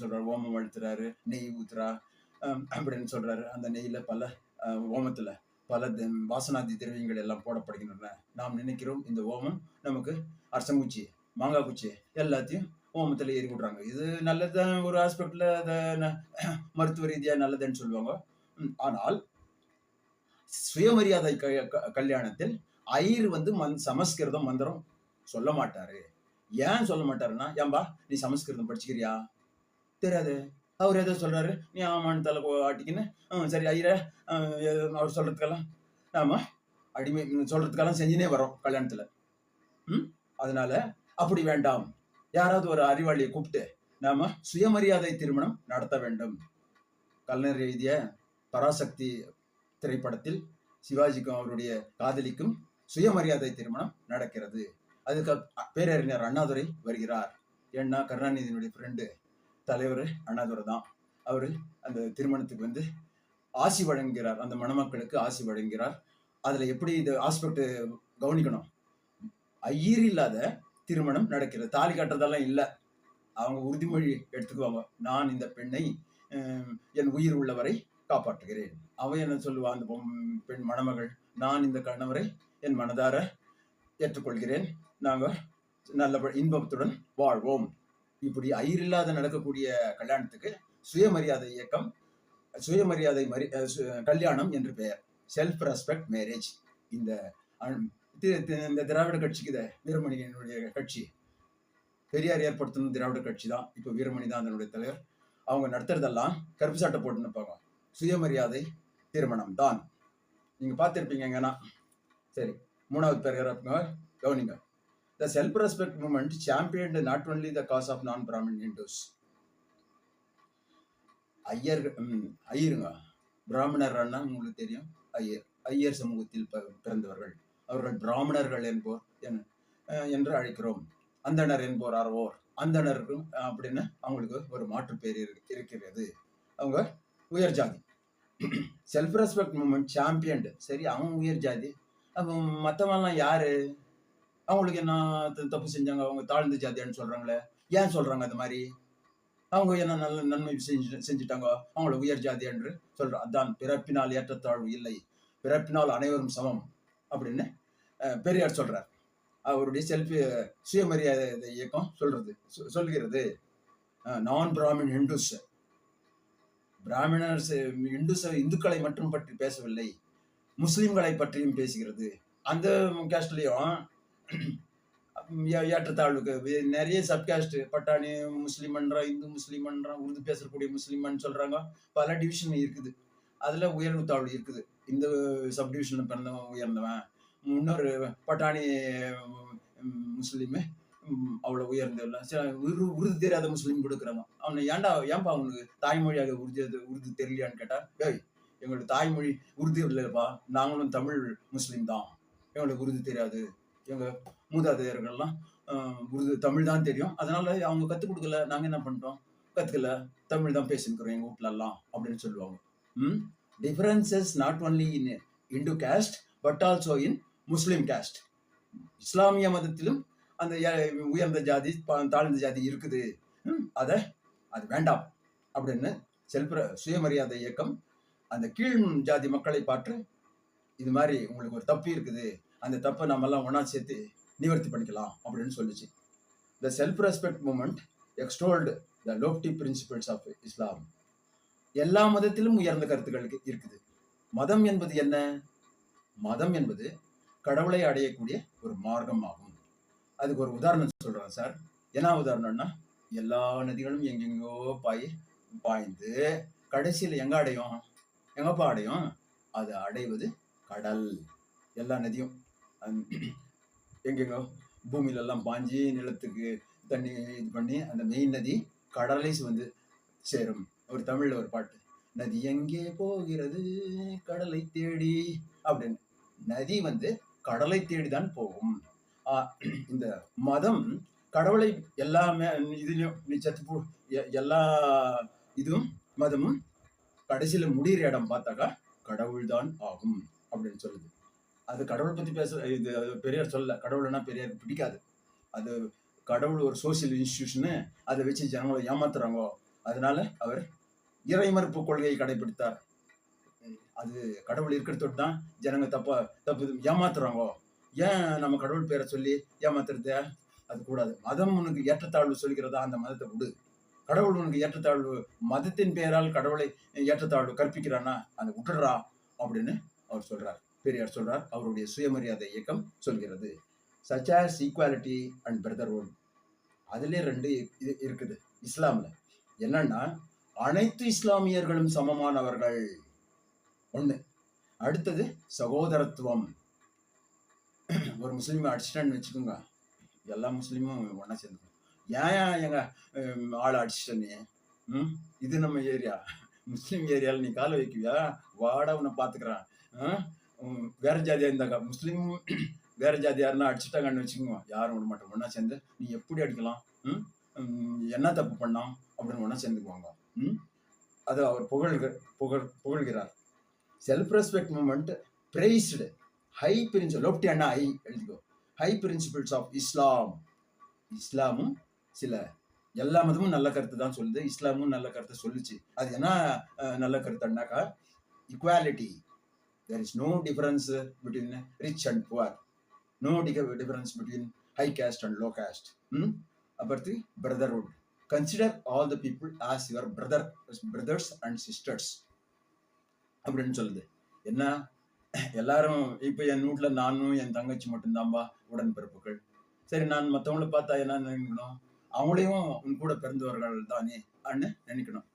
சொல்றாரு, ஓமம் அழுத்துறாரு, நெய் ஊத்துறா அப்படின்னு சொல்றாரு. அந்த நெய்யில பல ஓமத்துல பல வாசனாதி திரவியங்கள் எல்லாம் போடப்படுகின்றன. நாம் நினைக்கிறோம் இந்த ஓமம் நமக்கு அரசங்குச்சி, மாங்காய் குச்சி எல்லாத்தையும் ஓமத்துல எரி விடுறாங்க. இது நல்லதுதான் ஒரு ஆஸ்பெக்ட்ல மருத்துவ ரீதியா நல்லதுன்னு சொல்லுவாங்க. ஆனால் சுயமரியாதை கல்யாணத்தில் ஐயர் வந்து சமஸ்கிருதம் மந்திரம் சொல்ல மாட்டாரு. ஏன் சொல்ல மாட்டாருன்னா, ஏன்பா நீ சமஸ்கிருதம் படிச்சுக்கிறியா? தெரியாது. அவர் ஏதோ சொல்றாரு, நீ ஆமான்னு தலை ஆட்டிக்கின்னு சரி ஐயரே அவர் சொல்றதுக்கெல்லாம் நாம அடிமை சொல்றதுக்கெல்லாம் செஞ்சுனே வரோம் கல்யாணத்துல. அதனால அப்படி வேண்டாம். யாராவது ஒரு அறிவாளியை கூப்பிட்டு நாம சுயமரியாதை திருமணம் நடத்த வேண்டும். கலைஞர் எழுதிய பராசக்தி திரைப்படத்தில் சிவாஜிக்கும் அவருடைய காதலிக்கும் சுயமரியாதை திருமணம் நடக்கிறது. அதுக்கு பேரறிஞர் அண்ணாதுரை வருகிறார். ஏன்னா கருணாநிதியினுடைய ஃப்ரெண்டு தலைவர் அண்ணாதுரை தான். அவரு அந்த திருமணத்துக்கு வந்து ஆசி வழங்குகிறார். அந்த மணமக்களுக்கு ஆசி வழங்குகிறார். அதுல எப்படி இந்த ஆஸ்பெக்ட் கவனிக்கணும்? ஐயர் இல்லாத திருமணம் நடக்கிறது. தாலி கட்டுறதெல்லாம் இல்லை. அவங்க உறுதிமொழி எடுத்துக்குவாங்க. நான் இந்த பெண்ணை என் உயிர் உள்ளவரை காப்பாற்றுகிறேன். அவன் என்ன சொல்லுவான், அந்த பெண் மணமகள், நான் இந்த கணவரை என் மனதார ஏற்றுக்கொள்கிறேன், நாங்கள் நல்ல இன்பத்துடன் வாழ்வோம். இப்படி ஐயர் இல்லாத நடக்கக்கூடிய கல்யாணத்துக்கு சுயமரியாதை இயக்கம், சுயமரியாதை கல்யாணம் என்று பெயர். Self respect marriage. இந்த திராவிட கட்சிக்கு வீரமணியனுடைய கட்சி, பெரியார் ஏற்படுத்தணும் திராவிட கட்சி தான். இப்போ வீரமணி தான் அதனுடைய தலைவர். அவங்க நடத்துறதெல்லாம் கருப்பு சட்டை போட்டு நிற்பாங்க. சுயமரியாதை திருமணம் தான். நீங்க பார்த்துருப்பீங்கன்னா. சரி, 3வது பேராகிராஃப் கவனிங்க. The self-respect movement championed not only the cause of non-Brahmin Hindus. ஐயருங்க பிராமணர்னா உங்களுக்கு தெரியும். ஐயர் சமூகத்தில் பிறந்தவர்கள். அவர்கள் பிராமணர்கள் என்போர் என்று அழைக்கிறோம். அந்தணர் என்போர் அறவோர். அந்தணருக்கும் அப்படின்னு அவங்களுக்கு ஒரு மாற்று பேர் இருக்கிறது. அவங்க உயர் ஜாதி. Self respect movement championed. சரி, அவங்க உயர் ஜாதி. அப்போ மற்றவங்கலாம் யாரு? அவங்களுக்கு என்ன தப்பு செஞ்சாங்க? அவங்க தாழ்ந்த ஜாதியான்னு சொல்றாங்களே. ஏன் சொல்றாங்க அந்த மாதிரி? அவங்க என்ன நல்ல நன்மை செஞ்சுட்டாங்க, அவங்கள உயர் ஜாதி என்று சொல்றாங்க. அதான் பிறப்பினால் ஏற்றத்தாழ்வு இல்லை, பிறப்பினால் அனைவரும் சமம் அப்படின்னு பெரியார் சொல்றார். அவருடைய சுயமரியாதை இயக்கம் சொல்கிறது. நான் பிராமின் ஹிந்துஸ், பிராமணர்ஸ் இந்துக்களை மட்டும் பற்றி பேசவில்லை, முஸ்லிம்களை பற்றியும் பேசுகிறது. அந்த கேஸ்ட்லயும் ஏற்றத்தாழ்வுக்கு நிறைய சப்காஸ்ட், பட்டாணி முஸ்லிம்ன்றான், இந்து முஸ்லிம்ன்றான், உருது பேசக்கூடிய முஸ்லிம்னு சொல்றாங்க. பல டிவிஷன் இருக்குது. அதுல உயர்வு தாழ்வு இருக்குது. இந்த சப்டிவிஷன்ல பிறந்தவன் உயர்ந்தவன், இன்னொரு பட்டாணி முஸ்லீமு அவ்வளவு உயர்ந்தவன், உருது தெரியாத முஸ்லீம் கொடுக்குறாங்க. அவனை ஏன்பா அவனுக்கு தாய்மொழியாக உருது தெரியலையான்னு கேட்டா, எங்களுக்கு தாய்மொழி உருது இல்லைப்பா, நாங்களும் தமிழ் முஸ்லீம் தான், எங்களுக்கு உருது தெரியாது, எங்க மூதாதையர்கள்லாம் உருது தமிழ் தான் தெரியும், அதனால அவங்க கற்றுக் கொடுக்கல, நாங்க என்ன பண்ணிட்டோம், கற்றுக்கல, தமிழ் தான் பேசிக்கிறோம் எங்க வீட்டுல எல்லாம் அப்படின்னு சொல்லுவாங்க. Differences not only in Hindu caste but also in Muslim caste. இஸ்லாமிய மதத்திலும் அந்த உயர்ந்த ஜாதி தாழ்ந்த ஜாதி இருக்குது. அது வேண்டாம் அப்படின்னு சுயமரியாதை இயக்கம் அந்த கீழ் ஜாதி மக்களை பார்த்து, இது மாதிரி உங்களுக்கு ஒரு தப்பு இருக்குது, அந்த தப்பை நம்ம எல்லாம் ஒன்னா சேர்த்து நிவர்த்தி பண்ணிக்கலாம் அப்படின்னு சொல்லிச்சு. The self respect movement extolled the lofty principles of Islam. எல்லா மதத்திலும் உயர்ந்த கருத்துக்கள் இருக்குது. மதம் என்பது என்ன? மதம் என்பது கடவுளை அடையக்கூடிய ஒரு மார்க்கம் ஆகும். அதுக்கு ஒரு உதாரணம் சொல்றேன் சார். என்ன உதாரணம்னா, எல்லா நதிகளும் எங்கெங்கோ பாய்ந்து கடைசியில் எங்கப்பா அடையும்? அது அடைவது கடல். எல்லா நதியும் எங்கெங்கோ பூமியில எல்லாம் பாஞ்சி நிலத்துக்கு தண்ணி இது பண்ணி அந்த மெயின் நதி கடலை வந்து சேரும். ஒரு தமிழ்ல ஒரு பாட்டு, நதி எங்கே போகிறது கடலை தேடி அப்படின்னு. நதி வந்து கடலை தேடிதான் போகும். இந்த மதம் கடவுளை எல்லாமே இதுலயும் நீ சத்து எல்லா இதுவும் மதமும் கடைசியில முடிகிற இடம் பார்த்தாக்கா கடவுள் தான் ஆகும் அப்படின்னு சொல்லுது. அது கடவுளை பத்தி இது பெரியார் சொல்ல. கடவுள்னா பெரியாருக்கு பிடிக்காது. அது கடவுள் ஒரு சோசியல் இன்ஸ்டிடியூஷனு, அதை வச்சு ஜனங்களை ஏமாத்துறாங்க, அதனால அவர் இறைமறுப்பு கொள்கையை கடைபிடித்தார். அது கடவுள் இருக்கிறதோடு தான் ஜனங்க தப்பு ஏமாத்துறாங்க. ஏன் நம்ம கடவுள் பேரை சொல்லி ஏமாத்துறது? அது கூடாது. மதம் உனக்கு ஏற்றத்தாழ்வு சொல்கிறதா, அந்த மதத்தை விடு. கடவுள் உனக்கு ஏற்றத்தாழ்வு, மதத்தின் பெயரால் கடவுளை ஏற்றத்தாழ்வு கற்பிக்கிறானா, அதை விட்டுடுறா அப்படின்னு அவர் சொல்றார். பெரியார் சொல்றார். அவருடைய சுயமரியாதை இயக்கம் சொல்கிறது. Such as equality and brotherhood. அதுல 2 இருக்குது இஸ்லாம்ல. என்னன்னா, அனைத்து இஸ்லாமியர்களும் சமமானவர்கள் ஒண்ணு. அடுத்தது சகோதரத்துவம். ஒரு முஸ்லீமை அடிச்சிட்டான்னு வச்சுக்கோங்க, எல்லா முஸ்லீமும் ஒன்னா சேர்ந்துக்கும். ஏன் எங்க ஆளை அடிச்சிட்ட நீ? இது நம்ம ஏரியா, முஸ்லீம் ஏரியாவில் நீ காலை வைக்குவியா? வாடா உன்னை பாத்துக்கிறான். வேற ஜாதியா இருந்தாக்கா, முஸ்லீம் வேற ஜாதியாருன்னா அடிச்சுட்டாங்கன்னு வச்சுக்கோங்க, யாரும் விட மாட்டோம். ஒன்னா சேர்ந்து நீ எப்படி அடிக்கலாம், என்ன தப்பு பண்ணான் அப்படின்னு ஒன்னா சேர்ந்துக்குவாங்க. அது அவர் புகழ்கிறார். Self respect movement praised high principle, lofty அண்ணா ஐ எழுதிக்கோ, ஹை பிரின்சிபிள்ஸ் ஆஃப் இஸ்லாம். இஸ்லாமும் சில எல்லா மதமும் நல்ல கருத்து தான் சொல்லுது, இஸ்லாமும் நல்ல கருத்தை சொல்லுச்சு. அது என்ன நல்ல கருத்துனாக்கா, equality. There is no difference between rich and poor. No difference between high caste and low caste. About brotherhood. Consider all the people as your brothers and sisters. அப்படின்னு சொல்லுது. என்ன, எல்லாரும் இப்ப என் வீட்டுல நானும் என் தங்கச்சி மட்டும்தான்பா உடன்பிறப்புகள். சரி, நான் மற்றவங்களை பார்த்தா என்ன நினைக்கணும், அவங்களையும் உன் கூட பிறந்தவர்கள் தானே அன்னு நினைக்கணும்.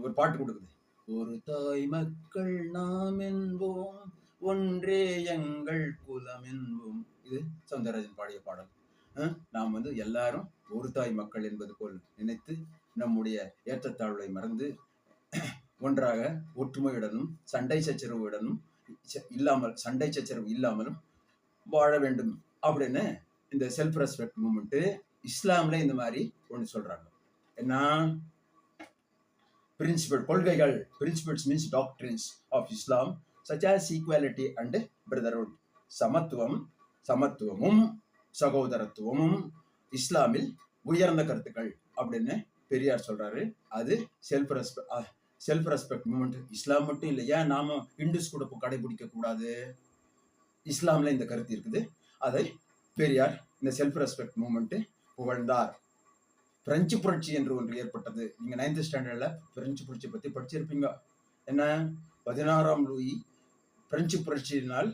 ஒரு பாட்டு கொடுக்குது. ஒரு தாய் மக்கள் நாம் என்போம், ஒன்றே எங்கள் குலம் என்போம். இது சௌந்தரராஜன் பாடிய பாடல். நாம் எல்லாரும் ஒரு தாய் மக்கள் என்பது போல் நினைத்து நம்முடைய ஏற்றத்தாழ்வை மறந்து ஒன்றாக ஒற்றுமையுடனும் சண்டை சச்சரவு இல்லாமலும் வாழ வேண்டும் அப்படின்னு இந்த செல்ஃப் ரெஸ்பெக்ட் மூமெண்ட் இஸ்லாம்ல இந்த மாதிரி ஒன்று சொல்றாங்க. என்ன பிரின்சிபல் கொள்கைகள், principles means doctrines of Islam such as equality and brotherhood. சமத்துவமும் சகோதரத்துவமும் இஸ்லாமில் உயர்ந்த கருத்துக்கள் அப்படின்னு பெரியார் சொல்றாரு. அது செல்ஃப் ரெஸ்பெக்ட் மூமெண்ட். இஸ்லாம் மட்டும் இல்லை, ஏன் நாம இந்துஸ் கூட கடைபிடிக்க கூடாது? இஸ்லாம்ல இந்த கருத்து இருக்குது. அதை பெரியார் இந்த செல்ஃப் ரெஸ்பெக்ட் மூமெண்ட் புகழ்ந்தார். பிரெஞ்சு புரட்சி என்று ஒன்று ஏற்பட்டது. நீங்க 9th ஸ்டாண்டர்ட்ல பிரெஞ்சு புரட்சி பத்தி படிச்சிருப்பீங்க. என்ன, 16ஆம் லூயி பிரெஞ்சு புரட்சியினால்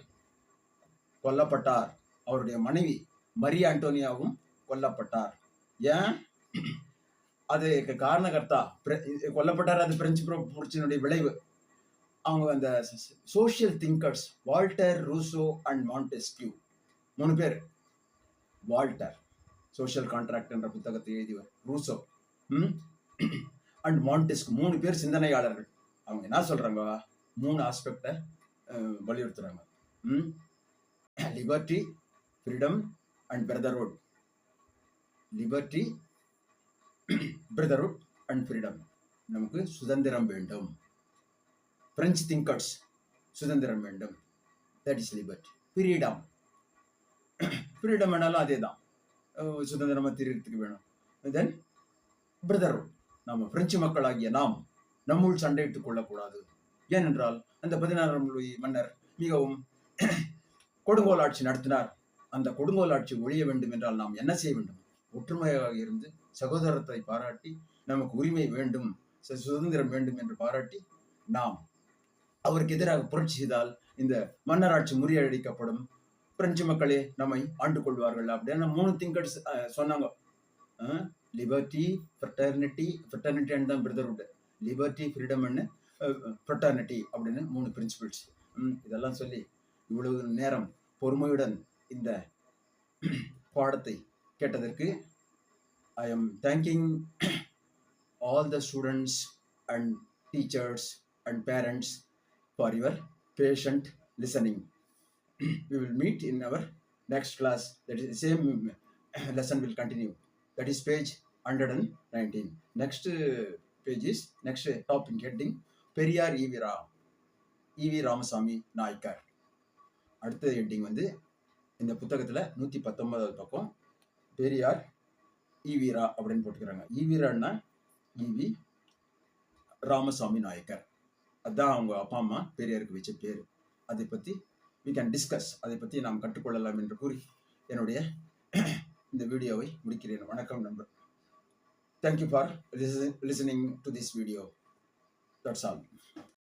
கொல்லப்பட்டார். அவருடைய மனைவி மரி ஆண்டோனியாவும் கொல்லப்பட்டார். ஏன்? அது காரணகர்த்தா கொல்லப்பட்டார். அது பிரெஞ்சு புரட்சியினுடைய விளைவு. அவங்க அந்த social thinkers Walter, Rousseau and Montesquieu 3 பேர். வால்டர் சோசியல் கான்ட்ராக்ட் என்ற புத்தகத்தை எழுதியவர், ரூசோ அண்ட் மாண்டெஸ்கியூ 3 பேர் சிந்தனையாளர்கள். அவங்க என்ன சொல்றாங்க, 3 ஆஸ்பெக்ட வலியுறுத்துறாங்க. Liberty, freedom and brotherhood. Liberty, brotherhood and freedom. நமக்கு சுதந்திரம் வேண்டும். பிரெஞ்சு திங்கர்ஸ் சுதந்திரம் வேண்டும், தட் இஸ் லிபர்ட்டி. ஃப்ரீடம் வேணாலும் அதே தான், சுதந்திரமா திரியறதுக்கு வேணும். தென் பிரதர்ஹுட், நம்ம பிரெஞ்சு மக்களாகிய நாம் நம்முள் சண்டையிட்டுக் கொள்ளக்கூடாது. ஏனென்றால் அந்த 16ஆம் லூயி மன்னர் மிகவும் கொடுங்கோல் ஆட்சி நடத்தினார். அந்த கொடுங்கோல் ஆட்சி ஒழிய வேண்டும் என்றால் நாம் என்ன செய்ய வேண்டும்? ஒற்றுமையாக இருந்து சகோதரத்தை பாராட்டி, நமக்கு உரிமை வேண்டும், சுதந்திரம் வேண்டும் என்று பாராட்டி நாம் அவருக்கு எதிராக புரட்சி செய்தால் இந்த மன்னராட்சி முறியடிக்கப்படும், பிரெஞ்சு மக்களே நம்மை ஆண்டு கொள்வார்கள் அப்படின்னு 3 திங்கர்ஸ் சொன்னாங்க. லிபர்ட்டி, ஃப்ரெட்டர்னிட்டி அண்ட் தான் brotherhood. Liberty, freedom and fraternity அப்படின்னு 3 பிரின்சிபிள்ஸ். இதெல்லாம் சொல்லி இவ்வளவு நேரம் பொறுமையுடன் இந்த பாடத்தை கேட்டதற்கு I am thanking all the students and teachers and parents for your patient listening. We will meet in our next class. That is the same lesson will continue. That is page 119. Next page is next topic heading Periyar E.V. Ramasamy Naicker. அடுத்த heading இந்த புத்தகத்துல 119வது பக்கம் பெரியார் ஈவீரா அப்படின்னு போட்டுக்கிறாங்க. ஈவீரான்னா இவி ராமசாமி நாயக்கர். அதான் அவங்க அப்பா அம்மா பெரியாருக்கு வச்ச பேரு. அதை பத்தி we can discuss. அதை பத்தி நாம் கற்றுக்கொள்ளலாம் என்று கூறி என்னுடைய இந்த வீடியோவை முடிக்கிறேன். வணக்கம் நண்பர். Thank you for listening to this video. That's all.